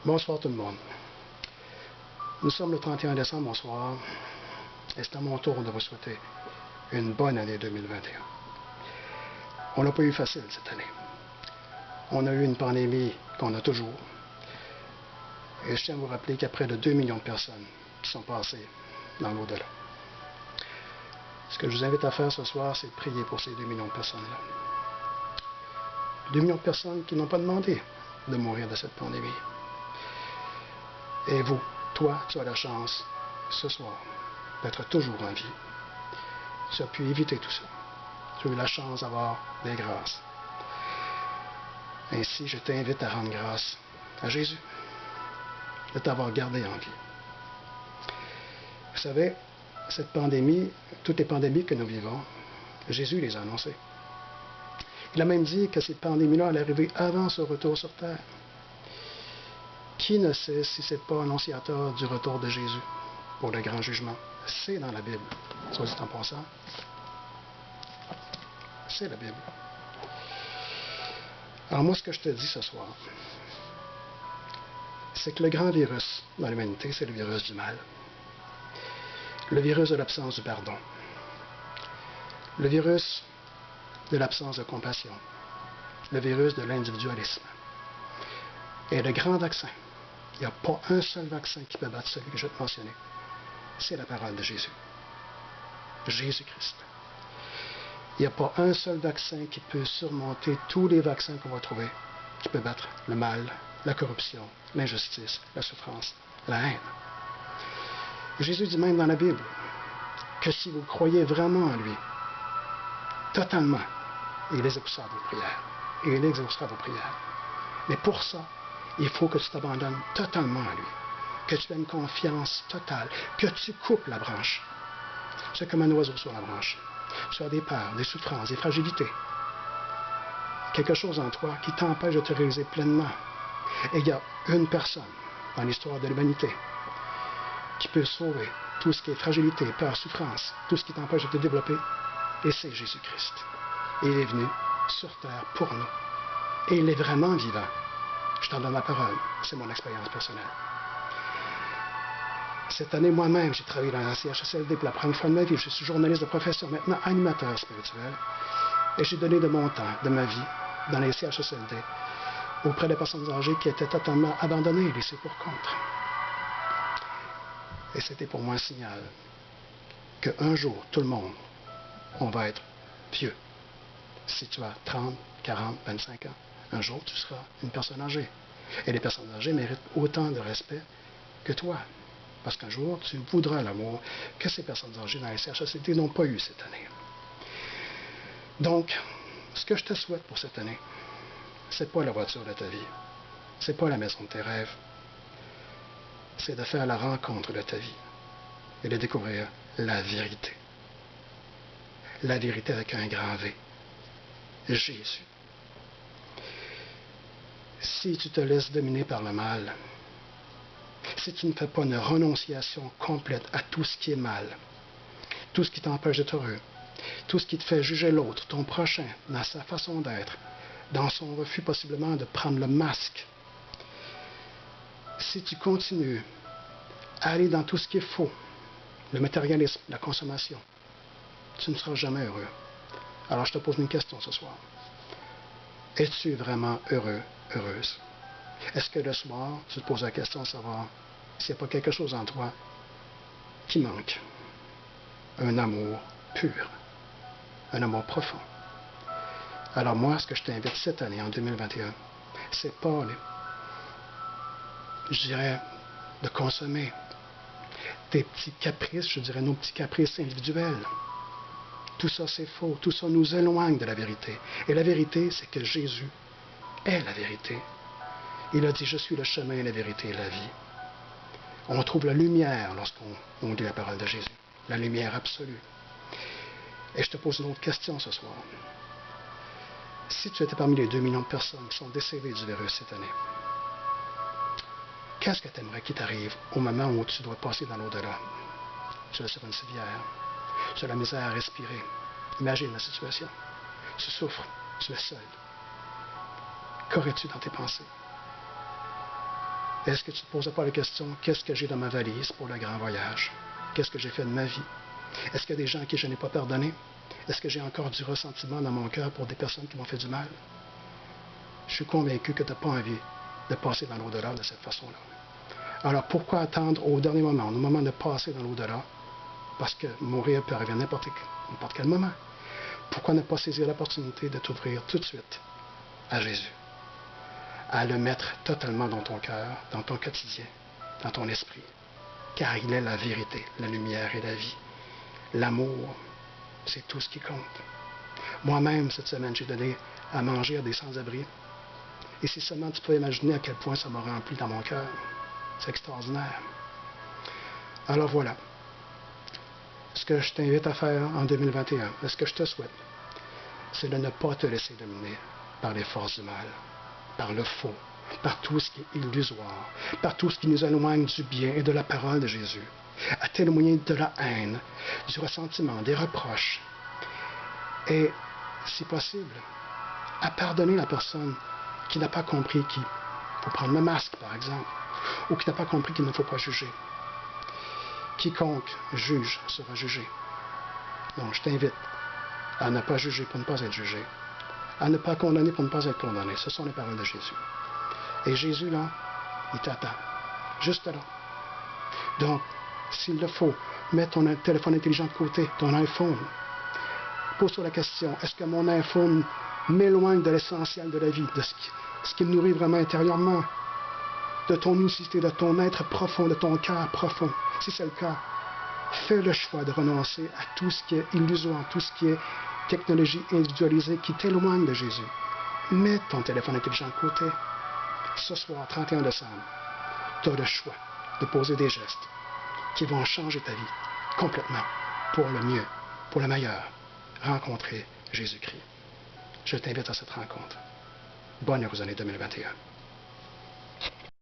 Bonsoir tout le monde. Nous sommes le 31 décembre au soir et c'est à mon tour de vous souhaiter une bonne année 2021. On n'a pas eu facile cette année. On a eu une pandémie qu'on a toujours. Et je tiens à vous rappeler qu'il y a près de 2 millions de personnes qui sont passées dans l'au-delà. Ce que je vous invite à faire ce soir, c'est de prier pour ces 2 millions de personnes-là. 2 millions de personnes qui n'ont pas demandé de mourir de cette pandémie. Et vous, toi, tu as la chance, ce soir, d'être toujours en vie. Tu as pu éviter tout ça. Tu as eu la chance d'avoir des grâces. Ainsi, je t'invite à rendre grâce à Jésus de t'avoir gardé en vie. Vous savez, cette pandémie, toutes les pandémies que nous vivons, Jésus les a annoncées. Il a même dit que ces pandémies-là allaient arriver avant son retour sur terre. Qui ne sait si ce n'est pas annonciateur du retour de Jésus pour le grand jugement? C'est dans la Bible, soit dit en passant. C'est la Bible. Alors moi, ce que je te dis ce soir, c'est que le grand virus dans l'humanité, c'est le virus du mal. Le virus de l'absence du pardon. Le virus de l'absence de compassion. Le virus de l'individualisme. Et le grand vaccin, il n'y a pas un seul vaccin qui peut battre celui que je vais te mentionner. C'est la parole de Jésus. Jésus-Christ. Il n'y a pas un seul vaccin qui peut surmonter tous les vaccins qu'on va trouver, qui peut battre le mal, la corruption, l'injustice, la souffrance, la haine. Jésus dit même dans la Bible que si vous croyez vraiment en lui, totalement, il exaucera vos prières. Et il exaucera vos prières. Mais pour ça, il faut que tu t'abandonnes totalement à lui, que tu aies une confiance totale, que tu coupes la branche. C'est comme un oiseau sur la branche. Tu as des peurs, des souffrances, des fragilités. Quelque chose en toi qui t'empêche de te réaliser pleinement. Et il y a une personne dans l'histoire de l'humanité qui peut sauver tout ce qui est fragilité, peur, souffrance, tout ce qui t'empêche de te développer, et c'est Jésus-Christ. Et il est venu sur terre pour nous. Et il est vraiment vivant. Je t'en donne la parole. C'est mon expérience personnelle. Cette année, moi-même, j'ai travaillé dans la CHSLD pour la première fois de ma vie. Je suis journaliste de profession, maintenant animateur spirituel. Et j'ai donné de mon temps, de ma vie, dans les CHSLD, auprès des personnes âgées qui étaient totalement abandonnées et laissées pour compte. Et c'était pour moi un signal qu'un jour, tout le monde, on va être vieux. Si tu as 30, 40, 25 ans, un jour, tu seras une personne âgée. Et les personnes âgées méritent autant de respect que toi. Parce qu'un jour, tu voudras l'amour que ces personnes âgées dans les CHSLD n'ont pas eu cette année. Donc, ce que je te souhaite pour cette année, c'est pas la voiture de ta vie. C'est pas la maison de tes rêves. C'est de faire la rencontre de ta vie et de découvrir la vérité. La vérité avec un grand V. Jésus. Si tu te laisses dominer par le mal, si tu ne fais pas une renonciation complète à tout ce qui est mal, tout ce qui t'empêche d'être heureux, tout ce qui te fait juger l'autre, ton prochain, dans sa façon d'être, dans son refus possiblement de prendre le masque, si tu continues à aller dans tout ce qui est faux, le matérialisme, la consommation, tu ne seras jamais heureux. Alors je te pose une question ce soir. Es-tu vraiment heureux, heureuse? Est-ce que le soir, tu te poses la question de savoir s'il n'y a pas quelque chose en toi qui manque? Un amour pur, un amour profond. Alors moi, ce que je t'invite cette année, en 2021, c'est pas, je dirais, de consommer tes petits caprices, je dirais nos petits caprices individuels. Tout ça, c'est faux. Tout ça nous éloigne de la vérité. Et la vérité, c'est que Jésus est la vérité. Il a dit, je suis le chemin, la vérité et la vie. On trouve la lumière lorsqu'on lit la parole de Jésus. La lumière absolue. Et je te pose une autre question ce soir. Si tu étais parmi les 2 millions de personnes qui sont décédées du virus cette année, qu'est-ce que tu aimerais qu'il t'arrive au moment où tu dois passer dans l'au-delà? Tu es sur une civière. Tu as la misère à respirer. Imagine la situation. Tu souffres. Tu es seul. Qu'aurais-tu dans tes pensées? Est-ce que tu ne te poses pas la question, qu'est-ce que j'ai dans ma valise pour le grand voyage? Qu'est-ce que j'ai fait de ma vie? Est-ce qu'il y a des gens à qui je n'ai pas pardonné? Est-ce que j'ai encore du ressentiment dans mon cœur pour des personnes qui m'ont fait du mal? Je suis convaincu que tu n'as pas envie de passer dans l'au-delà de cette façon-là. Alors pourquoi attendre au dernier moment, au moment de passer dans l'au-delà? Parce que mourir peut arriver à n'importe quel moment. Pourquoi ne pas saisir l'opportunité de t'ouvrir tout de suite à Jésus? À le mettre totalement dans ton cœur, dans ton quotidien, dans ton esprit. Car il est la vérité, la lumière et la vie. L'amour, c'est tout ce qui compte. Moi-même, cette semaine, j'ai donné à manger à des sans-abri. Et si seulement tu peux imaginer à quel point ça m'a rempli dans mon cœur. C'est extraordinaire. Alors voilà. Ce que je t'invite à faire en 2021, ce que je te souhaite, c'est de ne pas te laisser dominer par les forces du mal, par le faux, par tout ce qui est illusoire, par tout ce qui nous éloigne du bien et de la parole de Jésus, à témoigner de la haine, du ressentiment, des reproches, et, si possible, à pardonner la personne qui n'a pas compris qu'il faut prendre le masque, par exemple, ou qui n'a pas compris qu'il ne faut pas juger. Quiconque juge sera jugé. Donc, je t'invite à ne pas juger pour ne pas être jugé, à ne pas condamner pour ne pas être condamné. Ce sont les paroles de Jésus. Et Jésus, là, il t'attend. Juste là. Donc, s'il le faut, mets ton téléphone intelligent de côté, ton iPhone. Pose-toi la question, est-ce que mon iPhone m'éloigne de l'essentiel de la vie, de ce qui me nourrit vraiment intérieurement, de ton unicité, de ton être profond, de ton cœur profond? Si c'est le cas, fais le choix de renoncer à tout ce qui est illusoire, tout ce qui est technologie individualisée qui t'éloigne de Jésus. Mets ton téléphone intelligent de côté. Ce soir, 31 décembre, tu as le choix de poser des gestes qui vont changer ta vie complètement, pour le mieux, pour le meilleur. Rencontrer Jésus-Christ. Je t'invite à cette rencontre. Bonne heureuse année 2021.